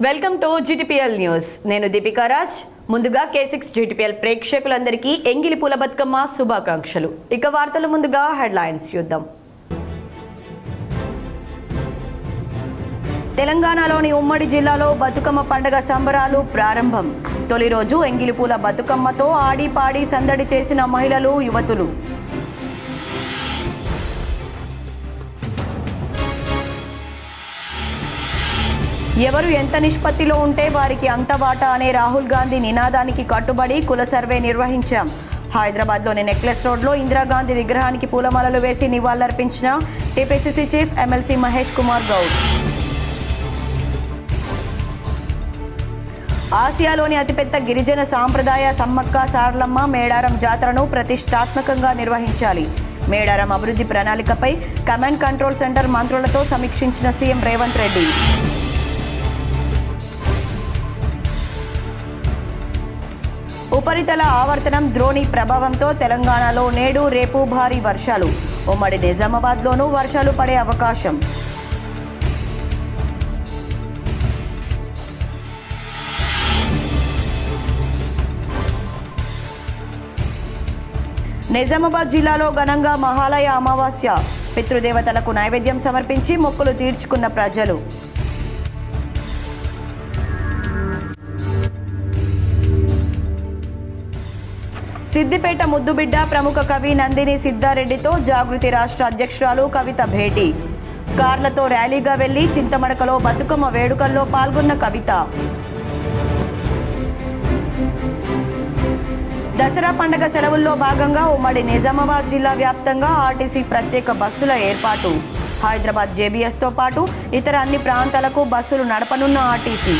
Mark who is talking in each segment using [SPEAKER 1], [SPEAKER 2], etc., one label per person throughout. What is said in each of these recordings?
[SPEAKER 1] Welcome to GTPL news. నేను దీపికా రాజ్. ముందుగా K6 GTPL ప్రేక్షకులందరికీ ఎంగిలి పూల బతుకమ్మ శుభాకాంక్షలు. ఇక వార్తల ముందుగా హెడ్లైన్స్ చూద్దాం. తెలంగాణలోని ఉమ్మడి జిల్లాలో బతుకమ్మ పండుగ సంబరాలు ప్రారంభం. తొలి రోజు ఎంగిలి పూల బతుకమ్మతో ఆడి పాడి సందడి చేసిన మహిళలు, యువతులు. ఎవరు ఎంత నిష్పత్తిలో ఉంటే వారికి అంత వాటా అనే రాహుల్ గాంధీ నినాదానికి కట్టుబడి కుల సర్వే నిర్వహించాం. హైదరాబాద్లోని నెక్లెస్ రోడ్లో ఇందిరాగాంధీ విగ్రహానికి పూలమాలలు వేసి నివాళులర్పించిన TPCC chief MLC Mahesh Kumar Goud. ఆసియాలోని అతిపెద్ద గిరిజన సాంప్రదాయ సమ్మక్క సారలమ్మ మేడారం జాతరను ప్రతిష్టాత్మకంగా నిర్వహించాలి. మేడారం అభివృద్ధి ప్రణాళికపై కమాండ్ కంట్రోల్ సెంటర్ మంత్రులతో సమీక్షించిన సీఎం రేవంత్ రెడ్డి. ఉపరితల ఆవర్తనం ద్రోణి ప్రభావంతో తెలంగాణలో నేడు రేపు భారీ వర్షాలు. ఉమ్మడి నిజామాబాద్లోనూ వర్షాలు పడే అవకాశం. నిజామాబాద్ జిల్లాలో ఘనంగా మహాలయ అమావాస్య. పితృదేవతలకు నైవేద్యం సమర్పించి మొక్కులు తీర్చుకున్న ప్రజలు. సిద్దిపేట ముద్దుబిడ్డ ప్రముఖ కవి నందిని సిద్ధారెడ్డితో జాగృతి రాష్ట్ర అధ్యక్షురాలు కవిత భేటీ. కార్లతో ర్యాలీగా వెళ్లి చింతమడకలో బతుకమ్మ వేడుకల్లో పాల్గొన్న కవిత. దసరా పండుగ సెలవుల్లో భాగంగా ఉమ్మడి నిజామాబాద్ జిల్లా వ్యాప్తంగా ఆర్టీసీ ప్రత్యేక బస్సుల ఏర్పాటు. హైదరాబాద్ జేబీఎస్తో పాటు ఇతర అన్ని ప్రాంతాలకు బస్సులు నడపనున్న ఆర్టీసీ.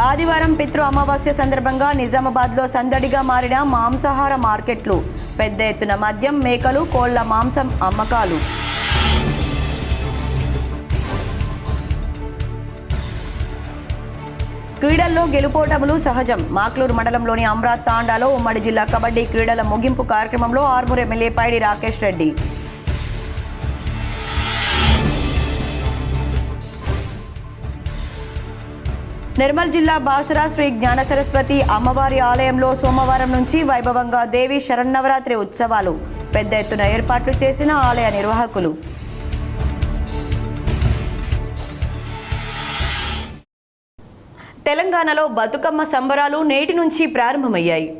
[SPEAKER 1] ఆదివారం పితృ అమావాస్య సందర్భంగా నిజామాబాద్లో సందడిగా మారిన మాంసాహార మార్కెట్లు. పెద్ద ఎత్తున మద్యం, మేకలు, కోళ్ల మాంసం అమ్మకాలు. క్రీడల్లో గెలుపోటములు సహజం. మాక్లూరు మండలంలోని అమ్రాత్ తాండాలో ఉమ్మడి జిల్లా కబడ్డీ క్రీడల ముగింపు కార్యక్రమంలో ఆర్మూర్ ఎమ్మెల్యే పైడి రాకేష్ రెడ్డి. నిర్మల్ జిల్లా బాసరా శ్రీ జ్ఞాన సరస్వతి అమ్మవారి ఆలయంలో సోమవారం నుంచి వైభవంగా దేవి శరన్నవరాత్రి ఉత్సవాలు. పెద్ద ఎత్తున ఏర్పాట్లు చేసిన ఆలయ నిర్వాహకులు. తెలంగాణలో బతుకమ్మ సంబరాలు నేటి నుంచి ప్రారంభమయ్యాయి.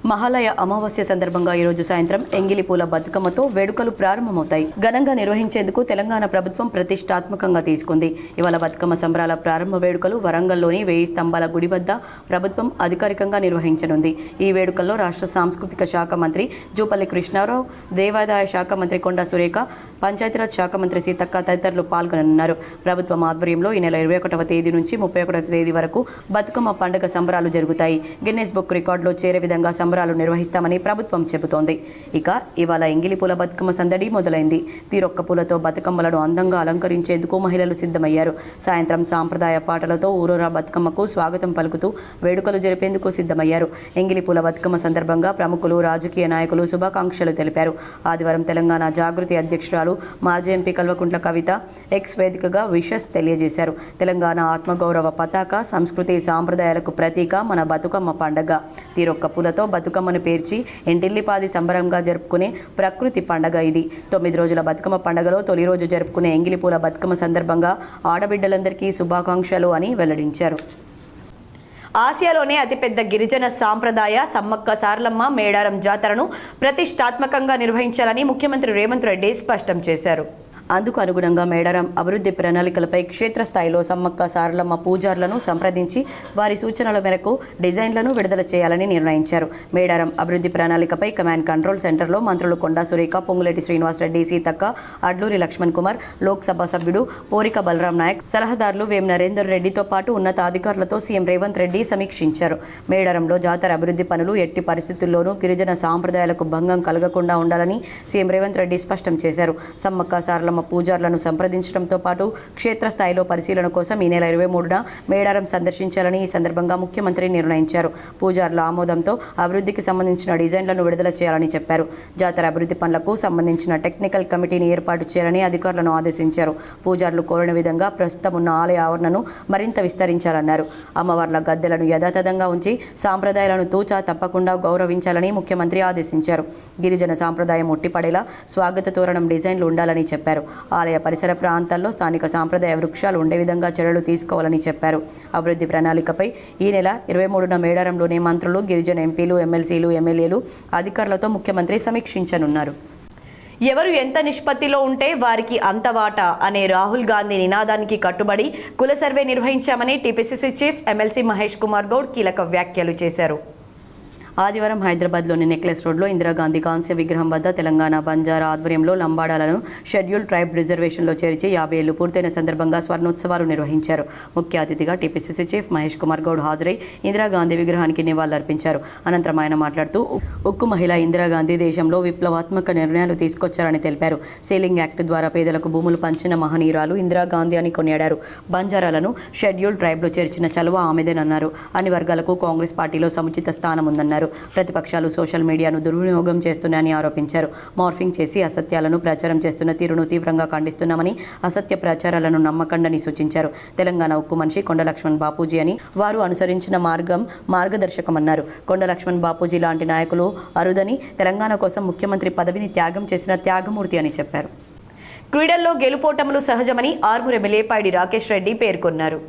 [SPEAKER 1] మహాలయ అమావాస్య సందర్భంగా ఈరోజు సాయంత్రం ఎంగిలి పూల బతుకమ్మతో వేడుకలు ప్రారంభమవుతాయి. ఘనంగా నిర్వహించేందుకు తెలంగాణ ప్రభుత్వం ప్రతిష్టాత్మకంగా తీసుకుంది. ఇవాళ బతుకమ్మ సంబరాల ప్రారంభ వేడుకలు వరంగల్లోని 1000 స్తంభాల గుడి వద్ద ప్రభుత్వం అధికారికంగా నిర్వహించనుంది. ఈ వేడుకల్లో రాష్ట్ర సాంస్కృతిక శాఖ మంత్రి జూపల్లి కృష్ణారావు, దేవాదాయ శాఖ మంత్రి కొండా సురేఖ, పంచాయతీరాజ్ శాఖ మంత్రి సీతక్క తదితరులు పాల్గొననున్నారు. ప్రభుత్వం ఆధ్వర్యంలో ఈ నెల 21వ తేదీ నుంచి 31వ తేదీ వరకు బతుకమ్మ పండుగ సంబరాలు జరుగుతాయి. గిన్నెస్ బుక్ రికార్డులో చేరే విధంగా సంబరాలు నిర్వహిస్తామని ప్రభుత్వం చెబుతోంది. ఇక ఇవాళ ఎంగిలి పూల బతుకమ్మ సందడి మొదలైంది. తీరొక్క పూలతో బతుకమ్మలను అందంగా అలంకరించేందుకు మహిళలు సిద్ధమయ్యారు. సాయంత్రం సాంప్రదాయ పాటలతో ఊరూరా బతుకమ్మకు స్వాగతం పలుకుతూ వేడుకలు జరిపేందుకు సిద్ధమయ్యారు. ఎంగిలి పూల బతుకమ్మ సందర్భంగా ప్రముఖులు, రాజకీయ నాయకులు శుభాకాంక్షలు తెలిపారు. ఆదివారం తెలంగాణ జాగృతి అధ్యక్షురాలు మాజీ ఎంపీ కల్వకుంట్ల కవిత ఎక్స్ వేదికగా విషెస్ తెలియజేశారు. తెలంగాణ ఆత్మగౌరవ పతాక, సంస్కృతి సాంప్రదాయాలకు ప్రతీక మన బతుకమ్మ పండుగ. తీరొక్క పూలతో బతుకమ్మను పేర్చి ఇంటిల్లిపాది సంబరంగా జరుపుకునే ప్రకృతి పండగ ఇది. 9 రోజుల బతుకమ్మ పండుగలో తొలి రోజు జరుపుకునే ఎంగిలి పూల బతుకమ్మ సందర్భంగా ఆడబిడ్డలందరికీ శుభాకాంక్షలు అని వెల్లడించారు. ఆసియాలోనే అతిపెద్ద గిరిజన సాంప్రదాయ సమ్మక్క సారలమ్మ మేడారం జాతరను ప్రతిష్టాత్మకంగా నిర్వహించాలని ముఖ్యమంత్రి రేవంత్ రెడ్డి స్పష్టం చేశారు. అందుకు అనుగుణంగా మేడారం అభివృద్ధి ప్రణాళికలపై క్షేత్రస్థాయిలో సమ్మక్క సారలమ్మ పూజారులను సంప్రదించి వారి సూచనల మేరకు డిజైన్లను విడుదల చేయాలని నిర్ణయించారు. మేడారం అభివృద్ధి ప్రణాళికపై కమాండ్ కంట్రోల్ సెంటర్లో మంత్రులు కొండా సురేఖ, పొంగులేటి శ్రీనివాసరెడ్డి, సీతక్క, అడ్లూరి లక్ష్మణ్ కుమార్, లోక్సభ సభ్యుడు పోరిక బలరాం నాయక్, సలహాదారులు వేం నరేందర్ రెడ్డితో పాటు ఉన్నతాధికారులతో సీఎం రేవంత్ రెడ్డి సమీక్షించారు. మేడారంలో జాతర అభివృద్ధి పనులు ఎట్టి పరిస్థితుల్లోనూ గిరిజన సాంప్రదాయాలకు భంగం కలగకుండా ఉండాలని సీఎం రేవంత్ రెడ్డి స్పష్టం చేశారు. సమ్మక్క సారలమ్మ తమ పూజారులను సంప్రదించడంతో పాటు క్షేత్రస్థాయిలో పరిశీలన కోసం ఈ నెల 23న మేడారం సందర్శించాలని ఈ సందర్భంగా ముఖ్యమంత్రి నిర్ణయించారు. పూజారుల ఆమోదంతో అభివృద్ధికి సంబంధించిన డిజైన్లను విడుదల చేయాలని చెప్పారు. జాతర అభివృద్ధి పనులకు సంబంధించిన టెక్నికల్ కమిటీని ఏర్పాటు చేయాలని అధికారులను ఆదేశించారు. పూజారులు కోరిన విధంగా ప్రస్తుతం ఉన్న ఆలయ ఆవరణను మరింత విస్తరించాలన్నారు. అమ్మవార్ల గద్దెలను యథాతథంగా ఉంచి సాంప్రదాయాలను తూచా తప్పకుండా గౌరవించాలని ముఖ్యమంత్రి ఆదేశించారు. గిరిజన సాంప్రదాయం ఉట్టిపడేలా స్వాగత తోరణం డిజైన్లు ఉండాలని చెప్పారు. ఆలయ పరిసర ప్రాంతాల్లో స్థానిక సాంప్రదాయ వృక్షాలు ఉండే విధంగా చర్యలు తీసుకోవాలని చెప్పారు. అభివృద్ధి ప్రణాళికపై ఈ నెల 23న మేడారంలోని మంత్రులు, గిరిజన ఎంపీలు, ఎమ్మెల్సీలు, ఎమ్మెల్యేలు, అధికారులతో ముఖ్యమంత్రి సమీక్షించనున్నారు. ఎవరు ఎంత నిష్పత్తిలో ఉంటే వారికి అంత వాటా అనే రాహుల్ గాంధీ నినాదానికి కట్టుబడి కుల సర్వే నిర్వహించామని TPCC chief MLC Mahesh Kumar Goud కీలక వ్యాఖ్యలు చేశారు. ఆదివారం హైదరాబాద్లోని నెక్లెస్ రోడ్లో ఇందిరాగాంధీ కాంస్య విగ్రహం వద్ద తెలంగాణ బంజారా ఆధ్వర్యంలో లంబాడాలను షెడ్యూల్ ట్రైబ్ రిజర్వేషన్లో చేర్చి 50 ఏళ్లు పూర్తయిన సందర్భంగా స్వర్ణోత్సవాలు నిర్వహించారు. ముఖ్య అతిథిగా టీపీసీసీ చీఫ్ మహేష్ కుమార్ గౌడ్ హాజరై ఇందిరాగాంధీ విగ్రహానికి నివాళులర్పించారు. అనంతరం ఆయన మాట్లాడుతూ ఉక్కు మహిళ ఇందిరాగాంధీ దేశంలో విప్లవాత్మక నిర్ణయాలు తీసుకొచ్చారని తెలిపారు. సీలింగ్ యాక్ట్ ద్వారా పేదలకు భూములు పంచిన మహనీయురాలు ఇందిరాగాంధీ అని కొనియాడారు. బంజారాలను షెడ్యూల్ ట్రైబ్లో చేర్చిన చలువ ఆమెదేనన్నారు. అన్ని వర్గాలకు కాంగ్రెస్ పార్టీలో సముచిత స్థానం ఉందన్నారు. ప్రతిపక్షాలు సోషల్ మీడియాను దుర్వినియోగం చేస్తున్నాయని ఆరోపించారు. మార్ఫింగ్ చేసి అసత్యాలను ప్రచారం చేస్తున్న తీరును తీవ్రంగా ఖండిస్తున్నామని, అసత్య ప్రచారాలను నమ్మకండని సూచించారు. తెలంగాణ ఉక్కు మనిషి కొండ లక్ష్మణ్ బాపూజీ అని, వారు అనుసరించిన మార్గం మార్గదర్శకమన్నారు. కొండ లక్ష్మణ్ బాపూజీ లాంటి నాయకులు అరుదని, తెలంగాణ కోసం ముఖ్యమంత్రి పదవిని త్యాగం చేసిన త్యాగమూర్తి అని చెప్పారు. క్రీడల్లో గెలుపోటములు సహజమని ఆర్మూర్ ఎమ్మెల్యే పైడి రాకేష్ రెడ్డి పేర్కొన్నారు.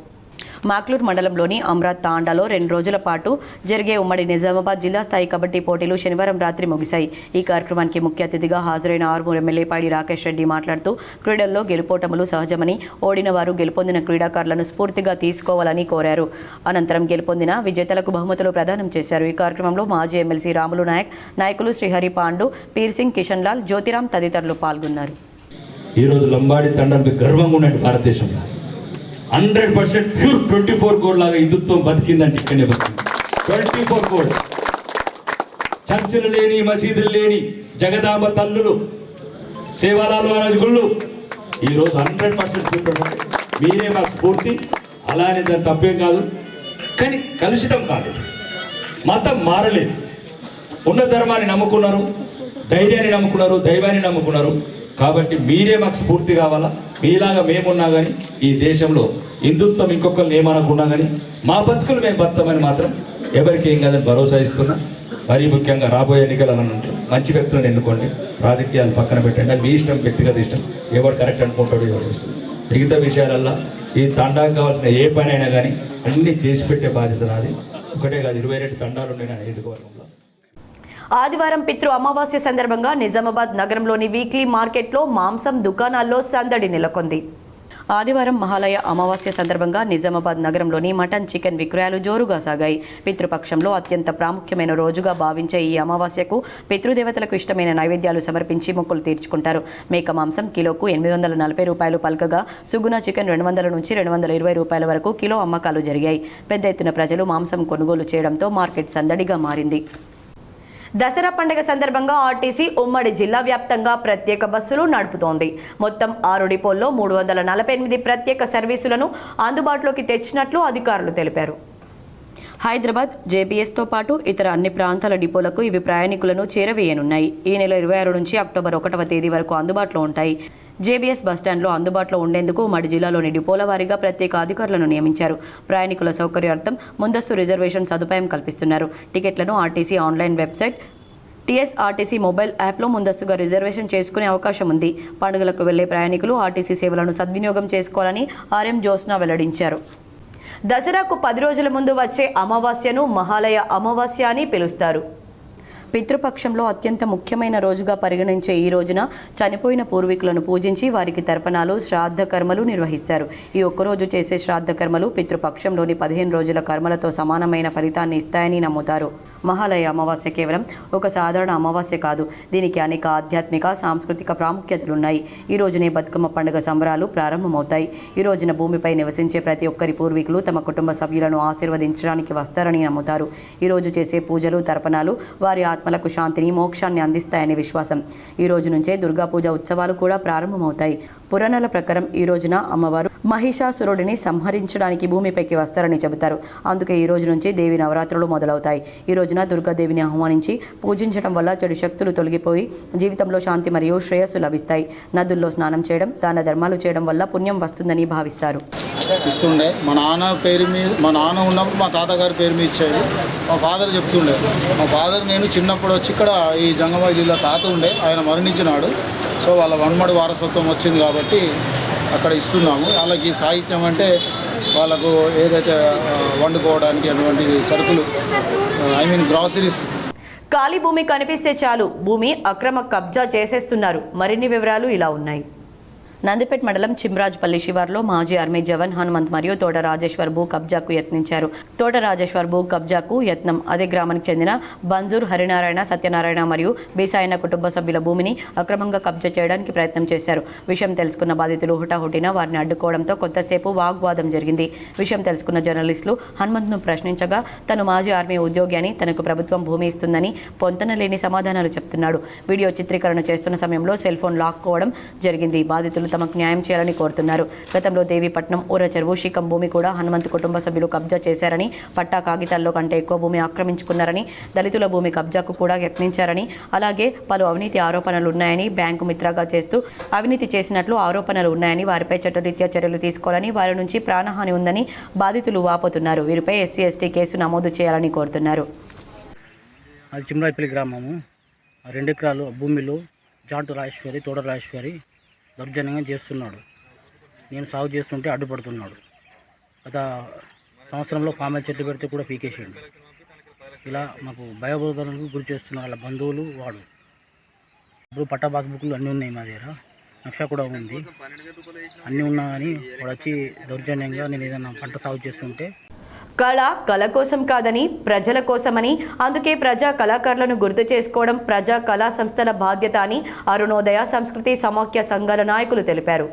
[SPEAKER 1] మాక్లూర్ మండలంలోని అమ్రాత్ తాండాలో 2 రోజుల పాటు జరిగే ఉమ్మడి నిజామాబాద్ జిల్లా స్థాయి కబడ్డీ పోటీలు శనివారం రాత్రి ముగిశాయి. ఈ కార్యక్రమానికి ముఖ్య అతిథిగా హాజరైన ఆర్మూర్ ఎమ్మెల్యే పైడి రాకేష్ రెడ్డి మాట్లాడుతూ క్రీడల్లో గెలుపోటములు సహజమని, ఓడిన వారు గెలుపొందిన క్రీడాకారులను స్ఫూర్తిగా తీసుకోవాలని కోరారు. అనంతరం గెలుపొందిన విజేతలకు బహుమతులు ప్రదానం చేశారు. ఈ కార్యక్రమంలో మాజీ ఎమ్మెల్సీ రాములు నాయక్, నాయకులు శ్రీహరి పాండు, పీర్ సింగ్, కిషన్ లాల్, జ్యోతిరామ్ తదితరులు పాల్గొన్నారు.
[SPEAKER 2] ఈరోజు లంబాడి తండానికి గర్వంగా ఉన్నట్టు భారతదేశంలో 100% ప్యూర్ 24 కోడ్ లాగా హిందుత్వం బతికిందంటే ఇక్కడనే బతికింది. 24 కోడ్, చర్చలు లేని, మసీదులు లేని జగదాంబ తల్లులు, సేవాలాలు గుళ్ళు ఈరోజు 100% మీరే మాకు స్ఫూర్తి. అలానే దాని తప్పేం కాదు, కానీ కలుషితం కాదు. మతం మారలేదు. ఉన్న ధర్మాన్ని నమ్ముకున్నారు, ధైర్యాన్ని నమ్ముకున్నారు, దైవాన్ని నమ్ముకున్నారు. కాబట్టి మీరే మాకు స్ఫూర్తి కావాలా. మీలాగా మేమున్నా కానీ ఈ దేశంలో హిందుత్వం ఇంకొకరిని ఏమనకున్నా కానీ మా బతుకులు మేము బతామని మాత్రం ఎవరికి ఏం కాదని భరోసా ఇస్తున్నా. మరీ ముఖ్యంగా రాబోయే ఎన్నికలను మంచి వ్యక్తులను ఎన్నుకోండి, రాజకీయాలు పక్కన పెట్టండి. అది మీ ఇష్టం, వ్యక్తిగత ఇష్టం. ఎవరు కరెక్ట్ అనుకుంటాడో ఎవరు ఇష్టం. మిగతా విషయాలల్లో ఈ తండాకు కావాల్సిన ఏ పని అయినా కానీ అన్నీ చేసి పెట్టే బాధ్యత నాది. ఒకటే కాదు, 22 తండాలు ఉన్నాయి నా నియోజకవర్గంలో.
[SPEAKER 1] ఆదివారం పితృ అమావాస్య సందర్భంగా నిజామాబాద్ నగరంలోని వీక్లీ మార్కెట్లో మాంసం దుకాణాల్లో సందడి నెలకొంది. ఆదివారం మహాలయ అమావాస్య సందర్భంగా నిజామాబాద్ నగరంలోని మటన్, చికెన్ విక్రయాలు జోరుగా సాగాయి. పితృపక్షంలో అత్యంత ప్రాముఖ్యమైన రోజుగా భావించే ఈ అమావాస్యకు పితృదేవతలకు ఇష్టమైన నైవేద్యాలు సమర్పించి మొక్కులు తీర్చుకుంటారు. మేక మాంసం కిలోకు 840 రూపాయలు పలకగా, సుగుణ చికెన్ 200 నుంచి 220 రూపాయల వరకు కిలో అమ్మకాలు జరిగాయి. పెద్ద ఎత్తున ప్రజలు మాంసం కొనుగోలు చేయడంతో మార్కెట్ సందడిగా మారింది. దసరా పండుగ సందర్భంగా ఆర్టీసీ ఉమ్మడి జిల్లా వ్యాప్తంగా ప్రత్యేక బస్సులు నడుపుతోంది. మొత్తం 6 డిపోల్లో 348 ప్రత్యేక సర్వీసులను అందుబాటులోకి తెచ్చినట్లు అధికారులు తెలిపారు. హైదరాబాద్, జేబీఎస్తో పాటు ఇతర అన్ని ప్రాంతాల డిపోలకు ఇవి ప్రయాణికులను చేరవేయనున్నాయి. ఈ నెల 26 నుంచి అక్టోబర్ 1వ తేదీ వరకు అందుబాటులో ఉంటాయి. జేబీఎస్ బస్టాండ్లో అందుబాటులో ఉండేందుకు ఉమ్మడి జిల్లాలోని డిపోల వారీగా ప్రత్యేక అధికారులను నియమించారు. ప్రయాణికుల సౌకర్యార్థం ముందస్తు రిజర్వేషన్ సదుపాయం కల్పిస్తున్నారు. టికెట్లను RTC online website, TSRTC mobile యాప్లో ముందస్తుగా రిజర్వేషన్ చేసుకునే అవకాశం ఉంది. పండుగలకు వెళ్లే ప్రయాణికులు ఆర్టీసీ సేవలను సద్వినియోగం చేసుకోవాలని ఆర్ఎం జ్యోత్స్న వెల్లడించారు. దసరాకు 10 రోజుల ముందు వచ్చే అమావాస్యను మహాలయ అమావాస్య అని పిలుస్తారు. పితృపక్షంలో అత్యంత ముఖ్యమైన రోజుగా పరిగణించే ఈ రోజున చనిపోయిన పూర్వీకులను పూజించి వారికి తర్పణాలు, శ్రాద్ధ కర్మలు నిర్వహిస్తారు. ఈ ఒక్కరోజు చేసే శ్రాద్ధ కర్మలు పితృపక్షంలోని 15 రోజుల కర్మలతో సమానమైన ఫలితాన్ని ఇస్తాయని నమ్ముతారు. మహాలయ అమావాస్య కేవలం ఒక సాధారణ అమావాస్య కాదు. దీనికి అనేక ఆధ్యాత్మిక, సాంస్కృతిక ప్రాముఖ్యతలున్నాయి. ఈ రోజునే బతుకమ్మ పండుగ సంబరాలు ప్రారంభమవుతాయి. ఈ రోజున భూమిపై నివసించే ప్రతి ఒక్కరి పూర్వీకులు తమ కుటుంబ సభ్యులను ఆశీర్వదించడానికి వస్తారని నమ్ముతారు. ఈ రోజు చేసే పూజలు, తర్పణాలు వారి ఆత్మలకు శాంతిని మోక్షాన్ని అందిస్తాయని విశ్వాసం. ఈ రోజు నుంచే దుర్గా పూజ ఉత్సవాలు కూడా ప్రారంభమవుతాయి. పురాణాల ప్రకారం ఈ రోజున అమ్మవారు మహిషాసురుడిని సంహరించడానికి భూమిపైకి వస్తారని చెబుతారు. అందుకే ఈ రోజు నుంచి దేవి నవరాత్రులు మొదలవుతాయి. ఈ రోజున దుర్గాదేవిని ఆహ్వానించి పూజించడం వల్ల చెడు శక్తులు తొలగిపోయి జీవితంలో శాంతి మరియు శ్రేయస్సు లభిస్తాయి. నదుల్లో స్నానం చేయడం, దాన ధర్మాలు చేయడం వల్ల పుణ్యం వస్తుందని భావిస్తారు.
[SPEAKER 3] ఇస్తుండే మా నాన్న పేరు మీద, మా నాన్న ఉన్నప్పుడు మా తాతగారి పేరు మీద ఇచ్చేది. మా ఫాదర్ చెప్తుండే. మా ఫాదర్ నేను చిన్నప్పుడు వచ్చి ఇక్కడ ఈ జంగమాయిలో తాత ఉండే, ఆయన మరణించినాడు. సో వాళ్ళ వన్మడి వారసత్వం వచ్చింది కాబట్టి అక్కడ ఇస్తున్నాము. వాళ్ళకి సాహిత్యం అంటే వాళ్ళకు ఏదైతే వండుకోవడానికి అటువంటి సరుకులు, గ్రాసరీస్.
[SPEAKER 1] ఖాళీ భూమి కనిపిస్తే చాలు భూమి అక్రమ కబ్జా చేసేస్తున్నారు. మరిన్ని వివరాలు ఇలా ఉన్నాయి. నందిపేట్ మండలం చిమ్రాజ్పల్లి శివార్లో మాజీ ఆర్మీ జవాన్ హనుమంత్ మరియు తోట రాజేశ్వర్ భూ కబ్జాకు యత్నించారు. తోట రాజేశ్వర్ భూ కబ్జాకు యత్నం అదే గ్రామానికి చెందిన బంజూర్ హరినారాయణ, సత్యనారాయణ మరియు బీసాయన కుటుంబ సభ్యుల భూమిని అక్రమంగా కబ్జా చేయడానికి ప్రయత్నం చేశారు. విషయం తెలుసుకున్న బాధితులు హుటాహుటిన వారిని అడ్డుకోవడంతో కొంతసేపు వాగ్వాదం జరిగింది. విషయం తెలుసుకున్న జర్నలిస్టులు హనుమంత్ను ప్రశ్నించగా తను మాజీ ఆర్మీ ఉద్యోగి అని, తనకు ప్రభుత్వం భూమి ఇస్తుందని పొంతనలేని సమాధానాలు చెప్తున్నాడు. వీడియో చిత్రీకరణ చేస్తున్న సమయంలో సెల్ ఫోన్ లాక్కోవడం జరిగింది. బాధితులు తమకు న్యాయం చేయాలని కోరుతున్నారు. గతంలో దేవీపట్నం ఊర చెరువు శీకం భూమి కూడా హనుమంత్ కుటుంబ సభ్యులు కబ్జా చేశారని, పట్టా కాగితాల్లో కంటే ఎక్కువ భూమి ఆక్రమించుకున్నారని, దళితుల భూమి కబ్జాకు కూడా యత్నించారని, అలాగే పలు అవినీతి ఆరోపణలు ఉన్నాయని, బ్యాంకు మిత్రగా చేస్తూ అవినీతి చేసినట్లు ఆరోపణలు ఉన్నాయని, వారిపై చట్టరీత్యా చర్యలు తీసుకోవాలని, వారి నుంచి ప్రాణహాని ఉందని బాధితులు వాపోతున్నారు. వీరిపై ఎస్సీ ఎస్టీ కేసు నమోదు చేయాలని కోరుతున్నారు.
[SPEAKER 4] అది చిమ్రాయిపల్లి గ్రామము. 2 ఎకరాలు భూమిలో జాంటు రాజేశ్వరి, తోట రాజేశ్వరి దౌర్జన్యంగా చేస్తున్నాడు. నేను సాగు చేస్తుంటే అడ్డుపడుతున్నాడు. గత సంవత్సరంలో పామాయిల్ చెట్లు పెడితే కూడా పీకేసిండు. ఇలా మాకు భయబోధనకు గురి చేస్తున్న వాళ్ళ బంధువులు వాడు. ఇప్పుడు పట్టా పాస్బుక్లు అన్నీ ఉన్నాయి మా దగ్గర, నక్ష కూడా ఉంది. అన్నీ ఉన్నా కానీ వాడు వచ్చి దౌర్జన్యంగా నేను ఏదైనా పంట సాగు చేస్తుంటే
[SPEAKER 1] కళ కోసం కాదని ప్రజల కోసమని, అందుకే ప్రజా కళాకారులను గుర్తు చేసుకోవడం ప్రజా కళా సంస్థల బాధ్యత అని అరుణోదయ సంస్కృతి సమాఖ్య సంఘాల నాయకులు తెలిపారు.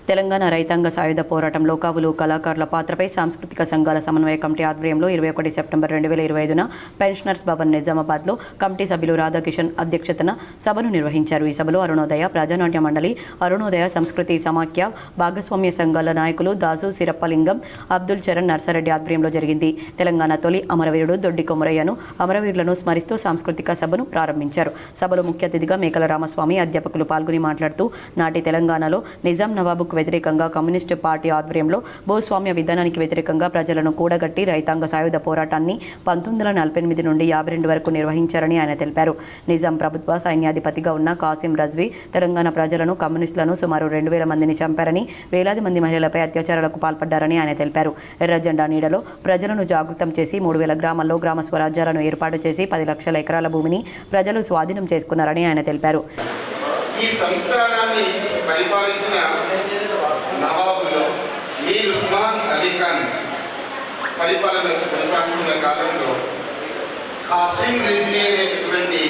[SPEAKER 1] తెలంగాణ రైతాంగ సాయుధ పోరాటంలో కవులు, కళాకారుల పాత్రపై సాంస్కృతిక సంఘాల సమన్వయ కమిటీ ఆధ్వర్యంలో 21 సెప్టెంబర్ 2025న పెన్షనర్స్ భవన్ నిజామాబాద్లో కమిటీ సభ్యులు రాధాకిషన్ అధ్యక్షతన సభను నిర్వహించారు. ఈ సభలో అరుణోదయ ప్రజానాట్య మండలి, అరుణోదయ సంస్కృతి సమాఖ్య భాగస్వామ్య సంఘాల నాయకులు దాసు సిరప్పలింగం, అబ్దుల్ చరణ్ నర్సారెడ్డి ఆధ్వర్యంలో జరిగింది. తెలంగాణ తొలి అమరవీరుడు దొడ్డి కొమరయ్యను, అమరవీరులను స్మరిస్తూ సాంస్కృతిక సభను ప్రారంభించారు. సభలో ముఖ్య అతిథిగా మేకల రామస్వామి అధ్యాపకులు పాల్గొని మాట్లాడుతూ నాటి తెలంగాణలో నిజాం నవాబుకు వ్యతిరేకంగా కమ్యూనిస్టు పార్టీ ఆధ్వర్యంలో భూస్వామ్య విధానానికి వ్యతిరేకంగా ప్రజలను కూడగట్టి రైతాంగ సాయుధ పోరాటాన్ని 1948 నుండి 52 వరకు నిర్వహించారని ఆయన తెలిపారు. నిజాం ప్రభుత్వ సైన్యాధిపతిగా ఉన్న కాసిం రజ్వీ తెలంగాణ ప్రజలను, కమ్యూనిస్టులను సుమారు 2000 మందిని చంపారని, వేలాది మంది మహిళలపై అత్యాచారాలకు పాల్పడ్డారని ఆయన తెలిపారు. ఎర్ర జెండా నీడలో ప్రజలను జాగృతం చేసి 3000 గ్రామాల్లో గ్రామ స్వరాజ్యాలను ఏర్పాటు చేసి 10 లక్షల ఎకరాల భూమిని ప్రజలు స్వాధీనం చేసుకున్నారని ఆయన తెలిపారు.
[SPEAKER 5] ఈ సంస్థానాన్ని పరిపాలించిన నవాబులో మీర్ ఉస్మాన్ అలీ ఖాన్ పరిపాలన కొనసాగుతున్న కాలంలో కాసిం రిజ్వీ అనేటటువంటి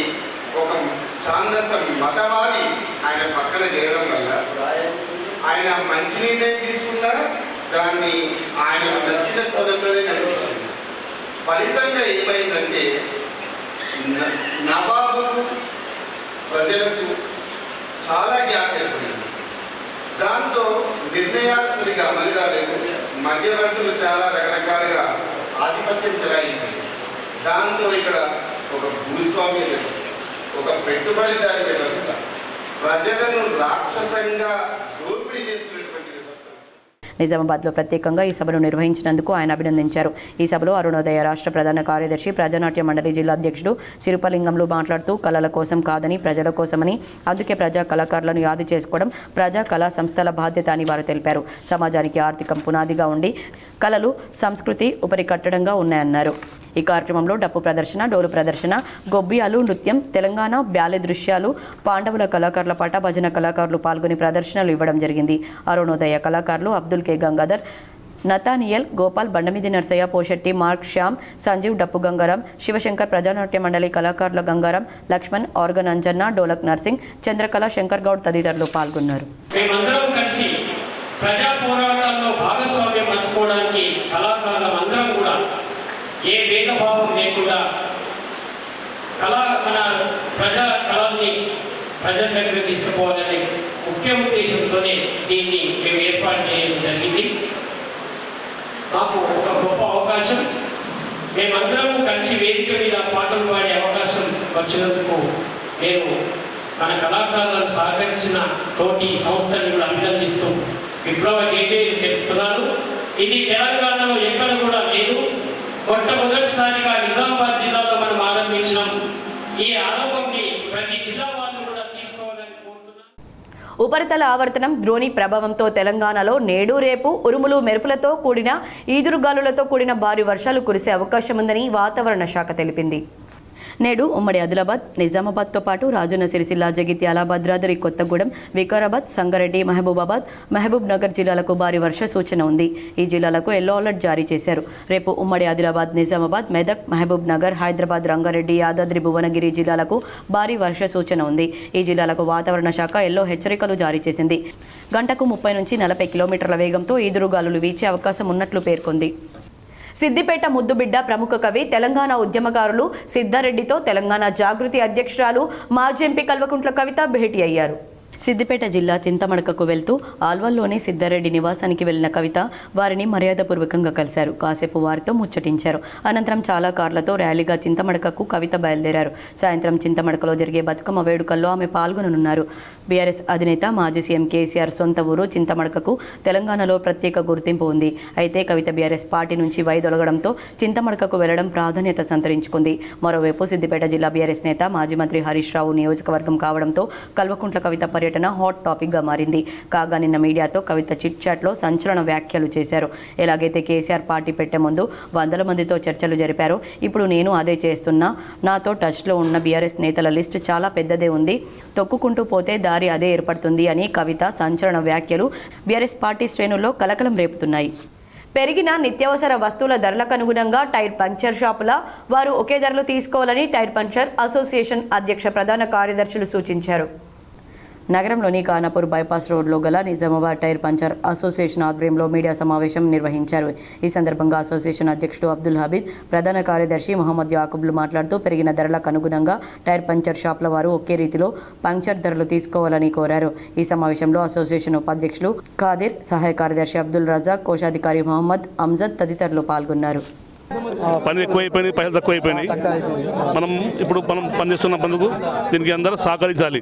[SPEAKER 5] ఒక ఛాందస మతవాది ఆయన పక్కన చేరడం వల్ల ఆయన మంచి నిర్ణయం తీసుకున్నా దాన్ని ఆయన నచ్చిన పదంలోనే నడిపించింది. ఫలితంగా ఏమైందంటే నవాబుకు ప్రజలకు చాలా గ్యాప్ ఏర్పడింది. దాంతో నిర్ణయాలు సరిగా అమలు కాలేదు. మధ్యవర్తులు చాలా రకరకాలుగా ఆధిపత్యం చెలాయించారు. దాంతో ఇక్కడ ఒక భూస్వామ్య వ్యవస్థ, ఒక పెట్టుబడిదారి వ్యవస్థ, ప్రజలను రాక్షసంగా దోపిడీ చేస్తున్నటువంటి వ్యవస్థ.
[SPEAKER 1] నిజామాబాద్లో ప్రత్యేకంగా ఈ సభను నిర్వహించినందుకు ఆయన అభినందించారు. ఈ సభలో అరుణోదయ రాష్ట్ర ప్రధాన కార్యదర్శి, ప్రజానాట్య మండలి జిల్లా అధ్యక్షుడు సిరుపలింగంలు మాట్లాడుతూ కళల కోసం కాదని ప్రజల కోసమని, అందుకే ప్రజా కళాకారులను యాదు చేసుకోవడం ప్రజా కళా సంస్థల బాధ్యత అని వారు తెలిపారు. సమాజానికి ఆర్థికం పునాదిగా ఉండి కళలు, సంస్కృతి ఉపరి కట్టడంగా ఉన్నాయన్నారు. ఈ కార్యక్రమంలో డప్పు ప్రదర్శన, డోలు ప్రదర్శన, గొబ్బియాలు, నృత్యం, తెలంగాణ బ్యాలె దృశ్యాలు, పాండవుల కళాకారుల పాట, భజన కళాకారులు పాల్గొని ప్రదర్శనలు ఇవ్వడం జరిగింది. అరుణోదయ కళాకారులు అబ్దుల్ కే గంగాధర్, నతానియల్, గోపాల్, బండమిది నర్సయ్య, పోషెట్టి, మార్క్, శ్యామ్, సంజీవ్, డప్పు గంగారాం, శివశంకర్, ప్రజానాట్య మండలి కళాకారుల గంగారాం, లక్ష్మణ్, ఆర్గన్ అంజన్న, డోలక్ నర్సింగ్, చంద్రకళ, శంకర్ గౌడ్ తదితరులు పాల్గొన్నారు.
[SPEAKER 6] మేమందరం కలిసి ప్రజా పోరాటాల్లో భాగస్వామ్యం పంచుకోవడానికి కళాకారులం అందరం కూడా ఏ భేదభావం లేకుండా మన ప్రజా కళల్ని ప్రజల దగ్గర తీసుకుపోవాలనే ముఖ్య ఉద్దేశంతోనే దీన్ని మేము ఏర్పాటు చేయడం జరిగింది. మాకు ఒక గొప్ప అవకాశం, మేమందరము కలిసి వేదిక మీద పాటలు పాడే అవకాశం వచ్చినందుకు నేను మన కళాకారులను సహకరించిన తోటి సంస్థలను కూడా అభినందిస్తూ విప్లవ జేజేలు చెప్తున్నాను. ఇది తెలంగాణలో ఎక్కడ కూడా లేదు. మొట్టమొదటిసారిగా నిజామాబాద్ జిల్లాలో మనం ఆరంభించినాం. ఈ ఆరంభంని ప్రతి జిల్లా వాళ్ళు కూడా తీసుకోవాలని కోరుతున్నాను.
[SPEAKER 1] ఉపరితల ఆవర్తనం ద్రోణి ప్రభావంతో తెలంగాణలో నేడు రేపు ఉరుములు మెరుపులతో కూడిన ఈదురుగాలులతో కూడిన భారీ వర్షాలు కురిసే అవకాశం ఉందని వాతావరణ శాఖ తెలిపింది. నేడు ఉమ్మడి ఆదిలాబాద్, నిజామాబాద్తో పాటు రాజన్న సిరిసిల్ల, జగిత్యాల, భద్రాద్రి కొత్తగూడెం, వికారాబాద్, సంగారెడ్డి, మహబూబాబాద్, మహబూబ్ నగర్ జిల్లాలకు భారీ వర్ష సూచన ఉంది. ఈ జిల్లాలకు ఎల్లో అలర్ట్ జారీ చేశారు. రేపు ఉమ్మడి ఆదిలాబాద్, నిజామాబాద్, మెదక్, మహబూబ్ నగర్, హైదరాబాద్, రంగారెడ్డి, యాదాద్రి భువనగిరి జిల్లాలకు భారీ వర్ష సూచన ఉంది. ఈ జిల్లాలకు వాతావరణ శాఖ ఎల్లో హెచ్చరికలు జారీ చేసింది. గంటకు 30 నుంచి 40 కిలోమీటర్ల వేగంతో ఈదురుగాలులు వీచే అవకాశం ఉన్నట్లు పేర్కొంది. సిద్దిపేట ముద్దుబిడ్డ ప్రముఖ కవి, తెలంగాణ ఉద్యమకారులు సిద్ధారెడ్డితో తెలంగాణ జాగృతి అధ్యక్షురాలు మాజీ ఎంపీ కల్వకుంట్ల కవిత భేటీ అయ్యారు. సిద్దిపేట జిల్లా చింతమడకకు వెళ్తూ ఆల్వల్లోని సిద్ధారెడ్డి నివాసానికి వెళ్లిన కవిత వారిని మర్యాదపూర్వకంగా కలిశారు. కాసేపు వారితో ముచ్చటించారు. అనంతరం చాలా కార్లతో ర్యాలీగా చింతమడకకు కవిత బయలుదేరారు. సాయంత్రం చింతమడకలో జరిగే బతుకమ్మ వేడుకల్లో ఆమె పాల్గొననున్నారు. బీఆర్ఎస్ అధినేత మాజీ సీఎం కేసీఆర్ సొంత ఊరు చింతమడకకు తెలంగాణలో ప్రత్యేక గుర్తింపు ఉంది. అయితే కవిత బీఆర్ఎస్ పార్టీ నుంచి వైదొలగడంతో చింతమడకకు వెళ్లడం ప్రాధాన్యత సంతరించుకుంది. మరోవైపు సిద్దిపేట జిల్లా బీఆర్ఎస్ నేత మాజీ మంత్రి హరీష్ రావు నియోజకవర్గం కావడంతో కల్వకుంట్ల కవిత పర్యటన హాట్ టాపిక్గా మారింది. కాగా నిన్న మీడియాతో కవిత చిట్ చాట్లో సంచలన వ్యాఖ్యలు చేశారు. ఎలాగైతే కేసీఆర్ పార్టీ పెట్టే ముందు వందల మందితో చర్చలు జరిపారో ఇప్పుడు నేను అదే చేస్తున్నా. నాతో టచ్లో ఉన్న బీఆర్ఎస్ నేతల లిస్ట్ చాలా పెద్దదే ఉంది. తొక్కుకుంటూ పోతే దారి అదే ఏర్పడుతుంది అని కవిత సంచలన వ్యాఖ్యలు బీఆర్ఎస్ పార్టీ శ్రేణుల్లో కలకలం రేపుతున్నాయి. పెరిగిన నిత్యావసర వస్తువుల ధరలకు అనుగుణంగా టైర్ పంక్చర్ షాపుల వారు ఒకే ధరలు తీసుకోవాలని టైర్ పంక్చర్ అసోసియేషన్ అధ్యక్ష ప్రధాన కార్యదర్శులు సూచించారు. నగరంలోని ఖానాపూర్ బైపాస్ రోడ్లో గల నిజామాబాద్ టైర్ పంచర్ అసోసియేషన్ ఆధ్వర్యంలో మీడియా సమావేశం నిర్వహించారు. ఈ సందర్భంగా అసోసియేషన్ అధ్యక్షుడు అబ్దుల్ హబీద్, ప్రధాన కార్యదర్శి మహమ్మద్ యాకూబ్లు మాట్లాడుతూ పెరిగిన ధరలకు అనుగుణంగా టైర్ పంచర్ షాపుల వారు ఒకే రీతిలో పంక్చర్ ధరలు తీసుకోవాలని కోరారు. ఈ సమావేశంలో అసోసియేషన్ ఉపాధ్యక్షులు ఖాదిర్, సహాయ కార్యదర్శి అబ్దుల్ రజాక్, కోశాధికారి మహమ్మద్ అమ్జద్ తదితరులు పాల్గొన్నారు.
[SPEAKER 7] పని ఎక్కువైపోయింది, పైసలు తక్కువైపోయినాయి. మనం పనిచేస్తున్న బంధుకు దీనికి అందరూ సహకరించాలి.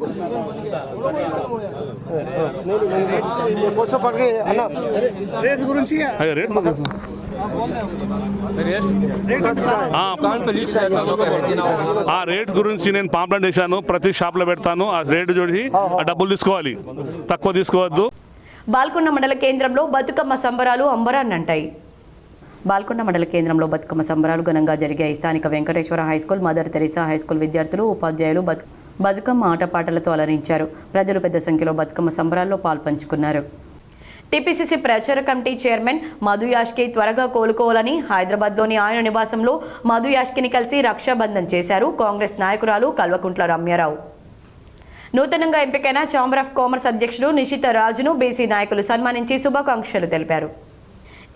[SPEAKER 7] ఆ రేట్ గురించి నేను పాంప్లెట్ చేశాను. ప్రతి షాప్లో పెడతాను. ఆ రేటు చూసి ఆ డబ్బులు తీసుకోవాలి, తక్కువ తీసుకోవద్దు.
[SPEAKER 1] బాల్కొండ మండల కేంద్రంలో బతుకమ్మ సంబరాలు అంబరాన్నంటాయి. బాల్కొండ మండల కేంద్రంలో బతుకమ్మ సంబరాలు ఘనంగా జరిగాయి. స్థానిక Venkateswara high school, mother Teresa high school విద్యార్థులు, ఉపాధ్యాయులు బతుకమ్మ ఆటపాటలతో అలరించారు. ప్రజలు పెద్ద సంఖ్యలో బతుకమ్మ సంబరాల్లో పాల్పంచుకున్నారు. టీపీసీసీ ప్రచార కమిటీ చైర్మన్ మధు యాష్కి త్వరగా కోలుకోవాలని హైదరాబాద్లోని ఆయన నివాసంలో మధు యాష్కిని కలిసి రక్షాబంధన్ చేశారు కాంగ్రెస్ నాయకురాలు కల్వకుంట్ల రమ్యారావు. నూతనంగా ఎంపికైన ఛాంబర్ ఆఫ్ కామర్స్ అధ్యక్షుడు నిషిత రాజును బీసీ నాయకులు సన్మానించి శుభాకాంక్షలు తెలిపారు.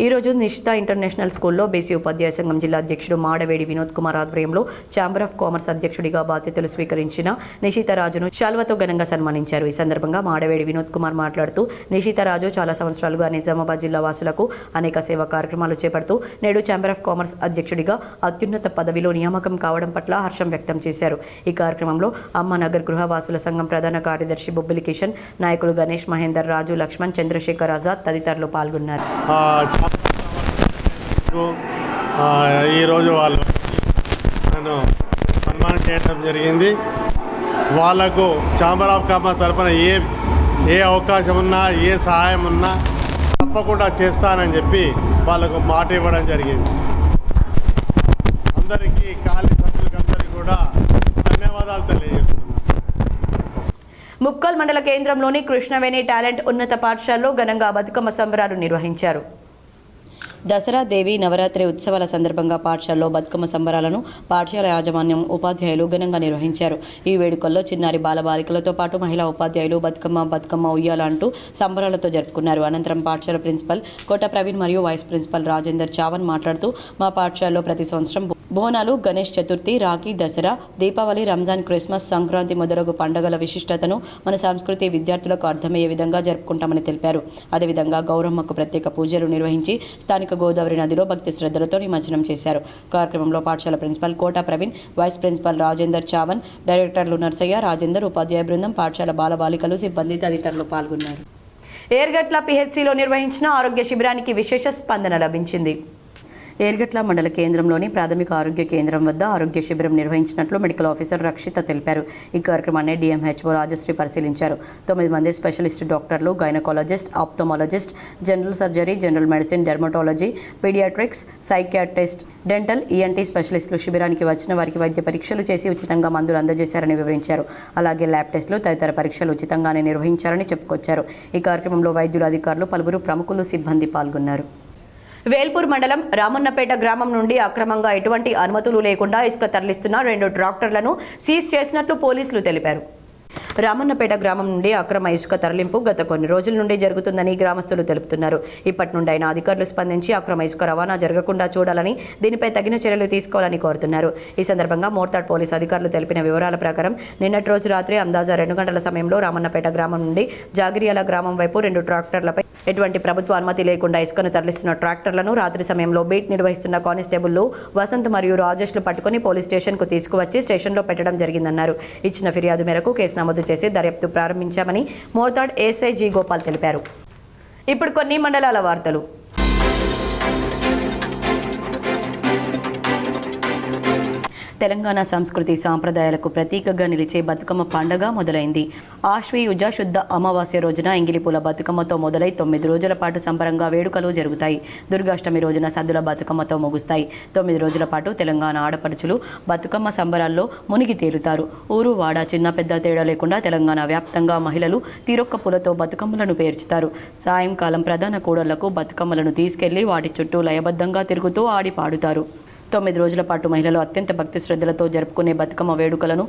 [SPEAKER 1] ఈరోజు నిషిత ఇంటర్నేషనల్ స్కూల్లో బీసీ ఉపాధ్యాయ సంఘం జిల్లా అధ్యక్షుడు మాడవేడి వినోద్ కుమార్ ఆధ్వర్యంలో ఛాంబర్ ఆఫ్ కామర్స్ అధ్యక్షుడిగా బాధ్యతలు స్వీకరించిన నిషిత రాజును శాల్వతో ఘనంగా సన్మానించారు. ఈ సందర్భంగా మాడవేడి వినోద్ కుమార్ మాట్లాడుతూ నిషిత రాజు చాలా సంవత్సరాలుగా నిజామాబాద్ జిల్లా వాసులకు అనేక సేవా కార్యక్రమాలు చేపడుతూ నేడు ఛాంబర్ ఆఫ్ కామర్స్ అధ్యక్షుడిగా అత్యున్నత పదవిలో నియామకం కావడం పట్ల హర్షం వ్యక్తం చేశారు. ఈ కార్యక్రమంలో అమ్మనగర్ గృహవాసుల సంఘం ప్రధాన కార్యదర్శి బొబ్బిలి కిషన్, నాయకులు గణేష్, మహేందర్ రాజు, లక్ష్మణ్, చంద్రశేఖర్ ఆజాద్ తదితరులు పాల్గొన్నారు.
[SPEAKER 8] ఈరోజు వాళ్ళు నన్ను సన్మానం చేయడం జరిగింది. వాళ్లకు ఛాంబర్ ఆఫ్ కామర్స్ తరఫున ఏ అవకాశం ఉన్నా, ఏ సహాయం ఉన్నా తప్పకుండా చేస్తానని చెప్పి వాళ్ళకు మాట ఇవ్వడం జరిగింది. అందరికీ ఖాళీ సభ్యులకందరికీ కూడా ధన్యవాదాలు తెలియజేస్తున్నాను.
[SPEAKER 1] ముక్కల్ మండల కేంద్రంలోని కృష్ణవేణి టాలెంట్ ఉన్నత పాఠశాలలో ఘనంగా బతుకమ్మ సంబరాలు నిర్వహించారు. దసరా, దేవి నవరాత్రి ఉత్సవాల సందర్భంగా పాఠశాలలో బతుకమ్మ సంబరాలను పాఠశాల యాజమాన్యం, ఉపాధ్యాయులు ఘనంగా నిర్వహించారు. ఈ వేడుకల్లో చిన్నారి బాలబాలికలతో పాటు మహిళా ఉపాధ్యాయులు బతుకమ్మ ఉయ్యాల అంటూ సంబరాలతో జరుపుకున్నారు. అనంతరం పాఠశాల ప్రిన్సిపల్ కోట ప్రవీణ్ మరియు వైస్ ప్రిన్సిపల్ రాజేందర్ చావన్ మాట్లాడుతూ మా పాఠశాలలో ప్రతి సంవత్సరం బోనాలు, గణేష్ చతుర్థి, రాఖీ, దసరా, దీపావళి, రంజాన్, క్రిస్మస్, సంక్రాంతి మొదలగు పండుగల విశిష్టతను మన సంస్కృతి విద్యార్థులకు అర్థమయ్యే విధంగా జరుపుకుంటామని తెలిపారు. అదేవిధంగా గౌరమ్మకు ప్రత్యేక పూజలు నిర్వహించి స్థానిక గోదావరి నదిలో భక్తి శ్రద్ధలతో నిమజ్జనం చేశారు. కార్యక్రమంలో పాఠశాల ప్రిన్సిపల్ కోట ప్రవీణ్, వైస్ ప్రిన్సిపల్ రాజేందర్ చావన్, డైరెక్టర్లు నర్సయ్య, రాజేందర్, ఉపాధ్యాయ బృందం, పాఠశాల బాలబాలికలు, సిబ్బంది తదితరులు పాల్గొన్నారు. ఏర్గట్ల పిహెచ్సిలో నిర్వహించిన ఆరోగ్య శిబిరానికి విశేష స్పందన లభించింది. ఏర్గట్ల మండల కేంద్రంలోని ప్రాథమిక ఆరోగ్య కేంద్రం వద్ద ఆరోగ్య శిబిరం నిర్వహించినట్లు మెడికల్ ఆఫీసర్ రక్షిత తెలిపారు. ఈ కార్యక్రమాన్ని డిఎంహెచ్ఓ రాజశ్రీ పరిశీలించారు. 9 మంది స్పెషలిస్ట్ డాక్టర్లు, gynaecologist, ophthalmologist, general surgery, general medicine, dermatology, paediatrics, psychiatrist, dental, ENT స్పెషలిస్టులు శిబిరానికి వచ్చిన వారికి వైద్య పరీక్షలు చేసి ఉచితంగా మందులు అందజేశారని వివరించారు. అలాగే ల్యాబ్ టెస్టులు తదితర పరీక్షలు ఉచితంగానే నిర్వహించారని చెప్పుకొచ్చారు. ఈ కార్యక్రమంలో వైద్యులు, అధికారులు, పలువురు ప్రముఖులు, సిబ్బంది పాల్గొన్నారు. వేల్పూర్ మండలం రామన్నపేట గ్రామం నుండి అక్రమంగా ఎటువంటి అనుమతులు లేకుండా ఇసుక తరలిస్తున్న 2 ట్రాక్టర్లను సీజ్ చేసినట్లు పోలీసులు తెలిపారు. రామన్నపేట గ్రామం నుండి అక్రమ ఇసుక తరలింపు గత కొన్ని రోజుల నుండి జరుగుతుందని గ్రామస్తులు తెలుపుతున్నారు. ఇప్పటి నుండి అయినా అధికారులు స్పందించి అక్రమ ఇసుక రవాణా జరగకుండా చూడాలని, దీనిపై తగిన చర్యలు తీసుకోవాలని కోరుతున్నారు. ఈ సందర్భంగా మోర్తాడ్ పోలీసు అధికారులు తెలిపిన వివరాల ప్రకారం నిన్నటి రోజు రాత్రి అందాజా 2 గంటల సమయంలో రామన్నపేట గ్రామం నుండి జాగిరియాల గ్రామం వైపు 2 ట్రాక్టర్లపై ఎటువంటి ప్రభుత్వ అనుమతి లేకుండా ఇసుకను తరలిస్తున్న ట్రాక్టర్లను రాత్రి సమయంలో బీట్ నిర్వహిస్తున్న కానిస్టేబుల్లు వసంత్ మరియు రాజేష్లు పట్టుకుని పోలీస్ స్టేషన్కు తీసుకువచ్చి స్టేషన్లో పెట్టడం జరిగిందన్నారు. ఇచ్చిన ఫిర్యాదు మేరకు కేసు నమోదు చేసి దర్యాప్తు ప్రారంభించామని మోర్తాడ్ ఎస్ఐ జి గోపాల్ తెలిపారు. ఇప్పుడు కొన్ని మండలాల వార్తలు. తెలంగాణ సంస్కృతి సాంప్రదాయాలకు ప్రతీకగా నిలిచే బతుకమ్మ పండుగ మొదలైంది. ఆశ్వయుజ శుద్ధ అమావాస్య రోజున ఎంగిలిపూల బతుకమ్మతో మొదలై 9 రోజుల పాటు సంబరంగా వేడుకలు జరుగుతాయి. దుర్గాష్టమి రోజున సద్దుల బతుకమ్మతో ముగుస్తాయి. 9 రోజుల పాటు తెలంగాణ ఆడపడుచులు బతుకమ్మ సంబరాల్లో మునిగి తేలుతారు. ఊరు వాడ చిన్న పెద్ద తేడా లేకుండా తెలంగాణ వ్యాప్తంగా మహిళలు తీరొక్క పూలతో బతుకమ్మలను పేర్చుతారు. సాయంకాలం ప్రధాన కూడళ్లకు బతుకమ్మలను తీసుకెళ్లి వాటి చుట్టూ లయబద్ధంగా తిరుగుతూ ఆడి పాడుతారు. 9 రోజుల పాటు మహిళలు అత్యంత భక్తి శ్రద్ధలతో జరుపుకునే బతుకమ్మ వేడుకలను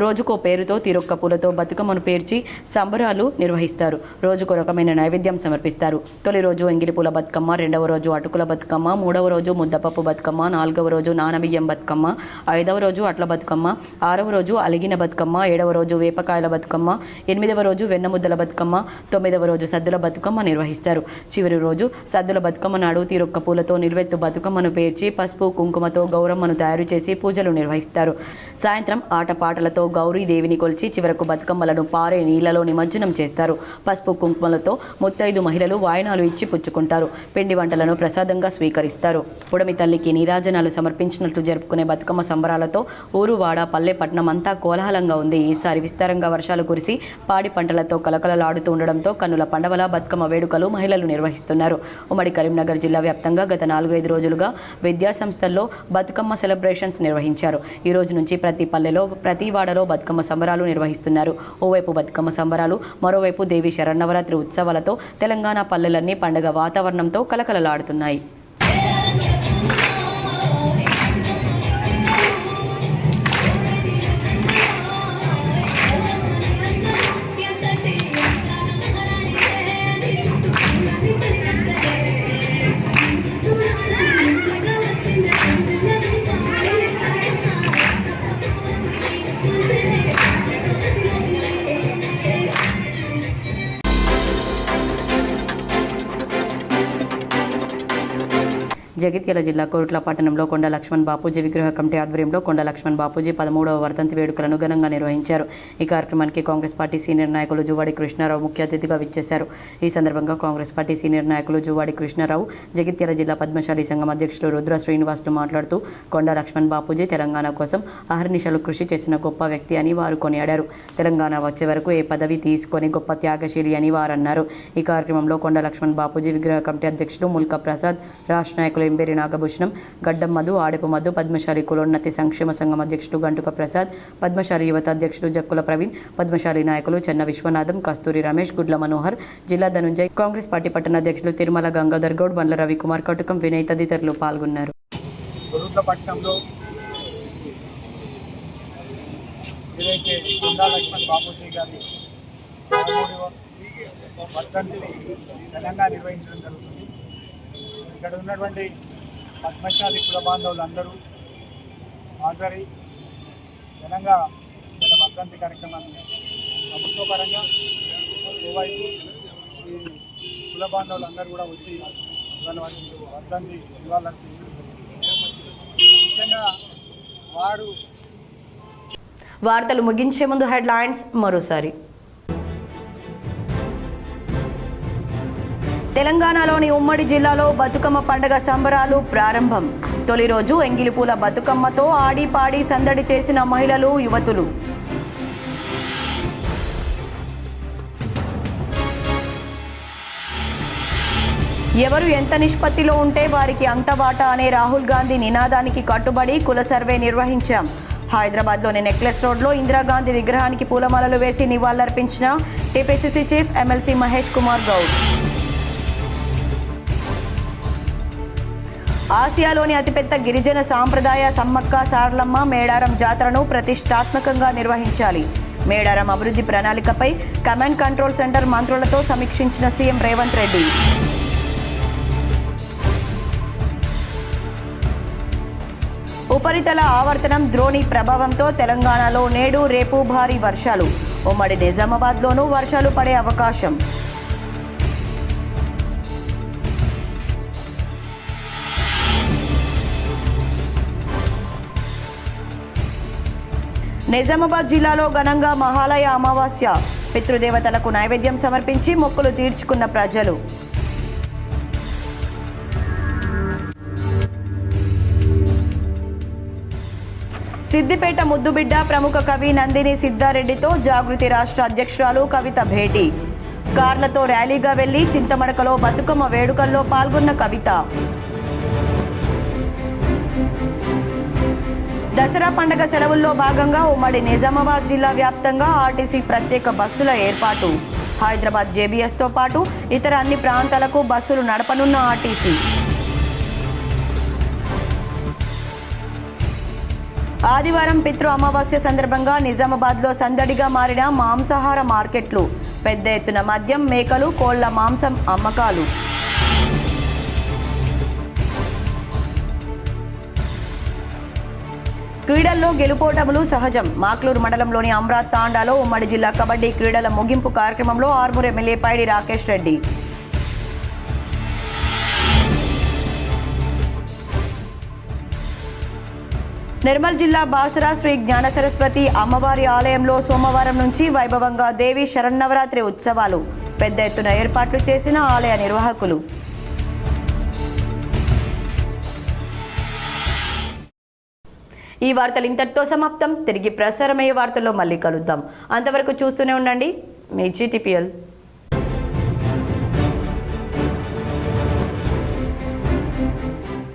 [SPEAKER 1] రోజుకో పేరుతో తీరొక్క పూలతో బతుకమ్మను పేర్చి సంబరాలు నిర్వహిస్తారు. రోజుకో రకమైన నైవేద్యం సమర్పిస్తారు. తొలి రోజు ఎంగిలిపూల బతుకమ్మ, 2వ రోజు అటుకుల బతుకమ్మ, 3వ రోజు ముద్దపప్పు బతుకమ్మ, 4వ రోజు నానబియ్యం బతుకమ్మ, 5వ రోజు అట్ల బతుకమ్మ, 6వ రోజు అలిగిన బతుకమ్మ, 7వ రోజు వేపకాయల బతుకమ్మ, 8వ రోజు వెన్నముద్దల బతుకమ్మ, 9వ రోజు సద్దుల బతుకమ్మ నిర్వహిస్తారు. చివరి రోజు సద్దుల బతుకమ్మ నాడు తీరొక్క పూలతో నిలువెత్తు బతుకమ్మను పేర్చి పసుపు కుంకుమతో గౌరమ్మను తయారు చేసి పూజలు నిర్వహిస్తారు. సాయంత్రం ఆటపాటలతో గౌరీదేవిని కొలిచి చివరకు బతుకమ్మలను పారే నీళ్లలో నిమజ్జనం చేస్తారు. పసుపు కుంకుమలతో ముత్తైదు మహిళలు వాయనాలు ఇచ్చి పుచ్చుకుంటారు. పిండి వంటలను ప్రసాదంగా స్వీకరిస్తారు. పుడమి తల్లికి నీరాజనాలు సమర్పించినట్లు జరుపుకునే బతుకమ్మ సంబరాలతో ఊరు వాడ పల్లె పట్టణం అంతా కోలాహలంగా ఉంది. ఈసారి విస్తారంగా వర్షాలు కురిసి పాడి పంటలతో కలకలలాడుతూ ఉండడంతో కన్నుల పండవల బతుకమ్మ వేడుకలు మహిళలు నిర్వహిస్తున్నారు. ఉమ్మడి కరీంనగర్ జిల్లా వ్యాప్తంగా గత 4-5 రోజులుగా విద్యా సంస్థల్లో బతుకమ్మ సెలబ్రేషన్స్ నిర్వహించారు. ఈ రోజు నుంచి ప్రతి పల్లెలో, ప్రతి వాడలో బతుకమ్మ సంబరాలు నిర్వహిస్తున్నారు. ఓవైపు బతుకమ్మ సంబరాలు, మరోవైపు దేవి శరన్నవరాత్రి ఉత్సవాలతో తెలంగాణ పల్లెలన్నీ పండుగ వాతావరణంతో కలకలలాడుతున్నాయి. జగిత్యాల జిల్లా కోరుట్ల పట్టణంలో కొండ లక్ష్మణ్ బాపూజీ విగ్రహ కమిటీ ఆధ్వర్యంలో కొండ లక్ష్మణ్ బాపూజీ 13వ వర్ధంతి వేడుకలను ఘనంగా నిర్వహించారు. ఈ కార్యక్రమానికి కాంగ్రెస్ పార్టీ సీనియర్ నాయకులు జువ్వాడి కృష్ణారావు ముఖ్య అతిథిగా విచ్చేశారు. ఈ సందర్భంగా కాంగ్రెస్ పార్టీ సీనియర్ నాయకులు జువ్వాడి కృష్ణారావు, జగిత్యాల జిల్లా పద్మశాలి సంఘం అధ్యక్షులు రుద్ర శ్రీనివాసులు మాట్లాడుతూ కొండ లక్ష్మణ్ బాపూజీ తెలంగాణ కోసం అహర్నిశలు కృషి చేసిన గొప్ప వ్యక్తి అని వారు కొనియాడారు. తెలంగాణ వచ్చే వరకు ఏ పదవి తీసుకొని గొప్ప త్యాగశీలి అని వారన్నారు. ఈ కార్యక్రమంలో కొండ లక్ష్మణ్ బాపూజీ విగ్రహ కమిటీ అధ్యక్షులు ముల్కా ప్రసాద్, రాష్ట్ర నాయకులు ఎంబేరి నాగభూషణం, గడ్డం మధు, ఆడపు మధు, పద్మశాలి కులోన్నతి సంక్షేమ సంఘం అధ్యక్షుడు గంటుక ప్రసాద్, పద్మశాలి యువత అధ్యక్షుడు జక్కుల ప్రవీణ్, పద్మశాలి నాయకులు చెన్న విశ్వనాథం, కస్తూరి రమేష్, గుడ్ల మనోహర్, జిల్లా ధనుంజయ్, కాంగ్రెస్ పార్టీ పట్టణ అధ్యక్షులు తిరుమల గంగాధర్ గౌడ్, బండ్ల రవికుమార్, కటుకం వినయ్ తదితరులు పాల్గొన్నారు.
[SPEAKER 9] పట్టణంలో ఏదైతే కొండా లక్ష్మణ్ బాపూజీ గారి వర్ధంతిని ఘనంగా నిర్వహించడం జరుగుతుంది. ఇక్కడ ఉన్నటువంటి పద్మశాలి కుల బాంధవులందరూ హాజరై ఘనంగా గత వర్ధంతి కార్యక్రమాన్ని ప్రభుత్వ పరంగా ఓవైపు ఈ కుల బాంధవులందరూ కూడా వచ్చి ఇవాళ వారికి వర్ధంతి నివాళులర్పించడం ముఖ్యంగా వారు.
[SPEAKER 1] వార్తలు ముగించే ముందు హెడ్లైన్స్ మరోసారి. తెలంగాణలోని ఉమ్మడి జిల్లాలో బతుకమ్మ పండుగ సంబరాలు ప్రారంభం. తొలి రోజు ఎంగిలిపూల బతుకమ్మతో ఆడి పాడి సందడి చేసిన మహిళలు, యువతులు. ఎవరు ఎంత నిష్పత్తిలో ఉంటే వారికి అంత వాటా అనే రాహుల్ గాంధీ నినాదానికి కట్టుబడి కుల సర్వే నిర్వహించాం. హైదరాబాద్లోని నెక్లెస్ రోడ్లో ఇందిరాగాంధీ విగ్రహానికి పూలమాలలు వేసి నివాళులర్పించిన TPCC chief MLC Mahesh Kumar Goud. ఆసియాలోని అతిపెద్ద గిరిజన సాంప్రదాయ సమ్మక్క సారలమ్మ మేడారం జాతరను ప్రతిష్టాత్మకంగా నిర్వహించాలి. మేడారం అభివృద్ధి ప్రణాళికపై కమాండ్ కంట్రోల్ సెంటర్ మంత్రులతో సమీక్షించిన సీఎం రేవంత్ రెడ్డి. ఉపరితల ఆవర్తనం ద్రోణి ప్రభావంతో తెలంగాణలో నేడు రేపు భారీ వర్షాలు. ఉమ్మడి నిజామాబాద్లోనూ వర్షాలు పడే అవకాశం. నిజామాబాద్ జిల్లాలో ఘనంగా మహాలయ అమావాస్య. పితృదేవతలకు నైవేద్యం సమర్పించి మొక్కులు తీర్చుకున్న ప్రజలు. సిద్దిపేట ముద్దుబిడ్డ ప్రముఖ కవి నందిని సిద్ధారెడ్డితో జాగృతి రాష్ట్ర అధ్యక్షురాలు కవిత భేటీ. కార్లతో ర్యాలీగా వెళ్లి చింతమడకలో బతుకమ్మ వేడుకల్లో పాల్గొన్న కవిత. దసరా పండుగ సెలవుల్లో భాగంగా ఉమ్మడి నిజామాబాద్ జిల్లా వ్యాప్తంగా ఆర్టీసీ ప్రత్యేక బస్సుల ఏర్పాటు. హైదరాబాద్ జేబీఎస్తో పాటు ఇతర అన్ని ప్రాంతాలకు బస్సులు నడపనున్న ఆర్టీసీ. ఆదివారం పితృ అమావాస్య సందర్భంగా నిజామాబాద్లో సందడిగా మారిన మాంసాహార మార్కెట్లు. పెద్ద ఎత్తున మద్యం, మేకలు, కోళ్ల మాంసం అమ్మకాలు. క్రీడల్లో గెలుపోటములు సహజం. మాక్లూరు మండలంలోని అమ్రాత్ తాండాలో ఉమ్మడి జిల్లా కబడ్డీ క్రీడల ముగింపు కార్యక్రమంలో ఆర్మూర్ ఎమ్మెల్యే పైడి రాకేష్ రెడ్డి. నిర్మల్ జిల్లా బాసరా శ్రీ జ్ఞాన సరస్వతి అమ్మవారి ఆలయంలో సోమవారం నుంచి వైభవంగా దేవి శరన్నవరాత్రి ఉత్సవాలు. పెద్ద ఎత్తున ఏర్పాట్లు చేసిన ఆలయ నిర్వాహకులు. ఈ వార్తలు ఇంతటితో సమాప్తం. తిరిగి ప్రసారమయ్యే వార్తల్లో మళ్ళీ కలుద్దాం. అంతవరకు చూస్తూనే ఉండండి మీ GTPL.